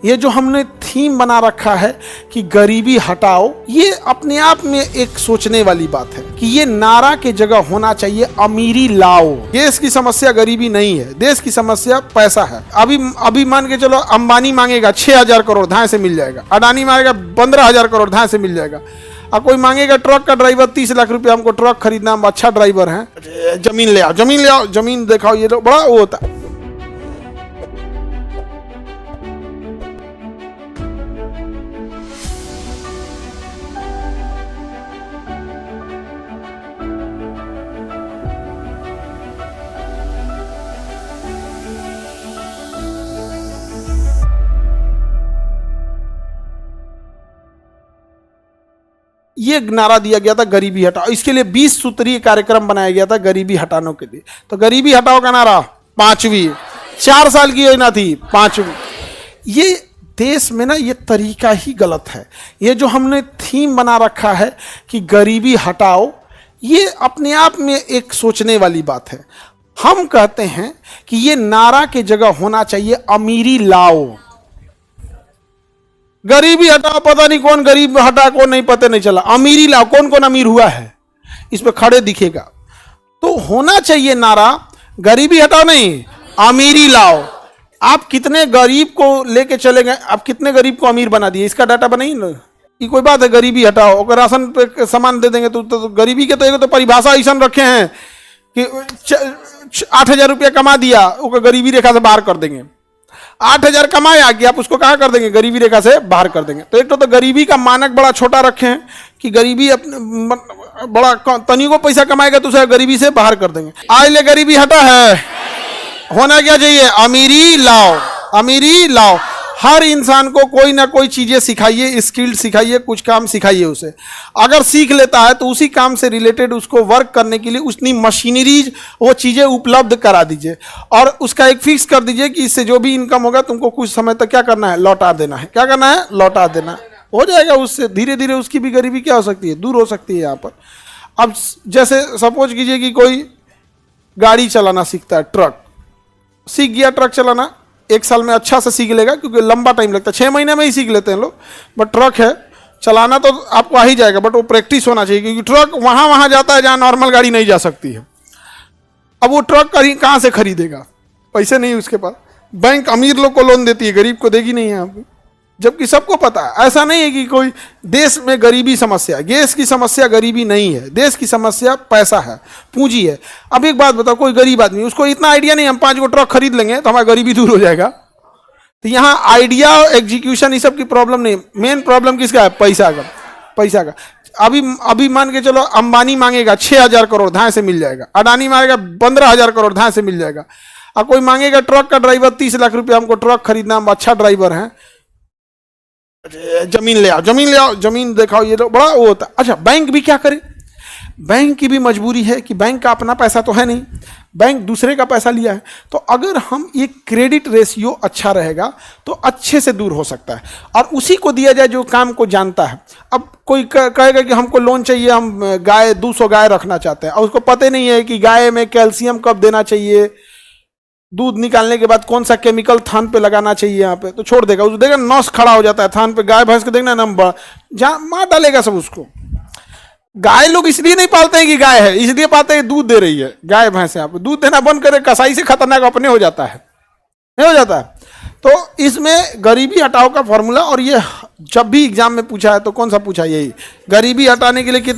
ये जो हमने थीम बना रखा है कि गरीबी हटाओ, ये अपने आप में एक सोचने वाली बात है कि ये नारा के जगह होना चाहिए अमीरी लाओ। देश की समस्या गरीबी नहीं है, देश की समस्या पैसा है। अभी मान के चलो, अंबानी मांगेगा 6,000 करोड़, धाए से मिल जाएगा। अडानी मांगेगा 15,000 करोड़, धाए से मिल जाएगा। और कोई मांगेगा ट्रक का ड्राइवर 30 लाख रुपया, हमको ट्रक खरीदना, हम अच्छा ड्राइवर है, जमीन ले आओ, जमीन ले आओ, जमीन दिखाओ, ये लोग बड़ा वो होता है। ये नारा दिया गया था गरीबी हटाओ, इसके लिए 20 सूत्रीय कार्यक्रम बनाया गया था गरीबी हटाने के लिए। तो गरीबी हटाओ का नारा 5वीं 4 साल की योजना थी, 5वीं। ये देश में ना ये तरीका ही गलत है। ये जो हमने थीम बना रखा है कि गरीबी हटाओ, ये अपने आप में एक सोचने वाली बात है। हम कहते हैं कि ये नारा के जगह होना चाहिए अमीरी लाओ। गरीबी हटाओ, पता नहीं कौन गरीब हटा, कौन नहीं, पता नहीं चला। अमीरी लाओ, कौन कौन अमीर हुआ है इस पे खड़े दिखेगा। तो होना चाहिए नारा गरीबी हटाओ नहीं, अमीरी लाओ। आप कितने गरीब को लेके चले गए, आप कितने गरीब को अमीर बना दिए, इसका डाटा बनाइए ना। ये कोई बात है गरीबी हटाओ, अगर राशन पे सामान दे देंगे तो गरीबी के तो परिभाषा ऐसा रखे हैं कि 8,000 रुपया कमा दिया, वो गरीबी रेखा से बाहर कर देंगे। 8,000 कमाया कि आप उसको कहाँ कर देंगे, गरीबी रेखा से बाहर कर देंगे। तो एक तो गरीबी का मानक बड़ा छोटा रखे हैं कि गरीबी अपने बड़ा तनी को पैसा कमाएगा तो उसे गरीबी से बाहर कर देंगे। आज ले गरीबी हटा है, होना क्या चाहिए, अमीरी लाओ, अमीरी लाओ। हर इंसान को कोई ना कोई चीजें सिखाइए, स्किल सिखाइए, कुछ काम सिखाइए उसे। अगर सीख लेता है तो उसी काम से रिलेटेड उसको वर्क करने के लिए उतनी मशीनरीज, वो चीजें उपलब्ध करा दीजिए। और उसका एक फिक्स कर दीजिए कि इससे जो भी इनकम होगा तुमको कुछ समय तक क्या करना है, लौटा देना है। क्या करना है, लौटा देना है। हो जाएगा, उससे धीरे धीरे उसकी भी गरीबी क्या हो सकती है, दूर हो सकती है। यहाँ पर अब जैसे सपोज कीजिए कि कोई गाड़ी चलाना सीखता है, ट्रक सीख गया, ट्रक चलाना 1 साल में अच्छा से सीख लेगा, क्योंकि लंबा टाइम लगता है, 6 महीने में ही सीख लेते हैं लोग। बट ट्रक है, चलाना तो आपको आ ही जाएगा, बट वो प्रैक्टिस होना चाहिए, क्योंकि ट्रक वहाँ जाता है जहाँ नॉर्मल गाड़ी नहीं जा सकती है। अब वो ट्रक कहाँ से खरीदेगा, पैसे नहीं उसके पास। बैंक अमीर लोग को लोन देती है, गरीब को देगी नहीं है आपको, जबकि सबको पता है। ऐसा नहीं है कि कोई देश में गरीबी समस्या, देश की समस्या गरीबी नहीं है, देश की समस्या पैसा है, पूंजी है। अब एक बात बताओ, कोई गरीब आदमी, उसको इतना आइडिया नहीं, हम 5 गो ट्रक खरीद लेंगे तो हमारी गरीबी दूर हो जाएगा। तो यहाँ आइडिया, एग्जीक्यूशन, इस सब की प्रॉब्लम नहीं। मेन प्रॉब्लम किसका है, पैसा का, पैसा का। अभी मान के चलो, अंबानी मांगेगा 6,000 करोड़, धाए से मिल जाएगा। अडानी मांगेगा 15,000 करोड़, धाए से मिल जाएगा। और कोई मांगेगा ट्रक का ड्राइवर 30 लाख रुपया, हमको ट्रक खरीदना, हम अच्छा ड्राइवर है, जमीन ले आओ, जमीन ले आओ, जमीन दिखाओ, ये लोग बड़ा वो होता है। अच्छा, बैंक भी क्या करे, बैंक की भी मजबूरी है कि बैंक का अपना पैसा तो है नहीं, बैंक दूसरे का पैसा लिया है। तो अगर हम ये क्रेडिट रेशियो अच्छा रहेगा तो अच्छे से दूर हो सकता है, और उसी को दिया जाए जो काम को जानता है। अब कोई कहेगा कि हमको लोन चाहिए, हम गाय 200 गाय रखना चाहते हैं, और उसको पता नहीं है कि गाय में कैल्शियम कब देना चाहिए, दूध निकालने के बाद कौन सा केमिकल थान पे लगाना चाहिए, यहाँ पे तो छोड़ देगा, उसको देगा नस खड़ा हो जाता है थान पे। गाय भैंस को देखना नंबर, जहाँ मार डालेगा सब उसको। गाय लोग इसलिए नहीं पालते हैं कि गाय है, इसलिए पालते हैं दूध दे रही है। गाय भैंस यहाँ पे दूध देना बंद करे, कसाई से खतरनाक अपने हो जाता है, नहीं हो जाता है। तो इसमें गरीबी हटाओ का फॉर्मूला, और ये जब भी एग्जाम में पूछा है तो कौन सा पूछा, यही गरीबी हटाने के लिए कितना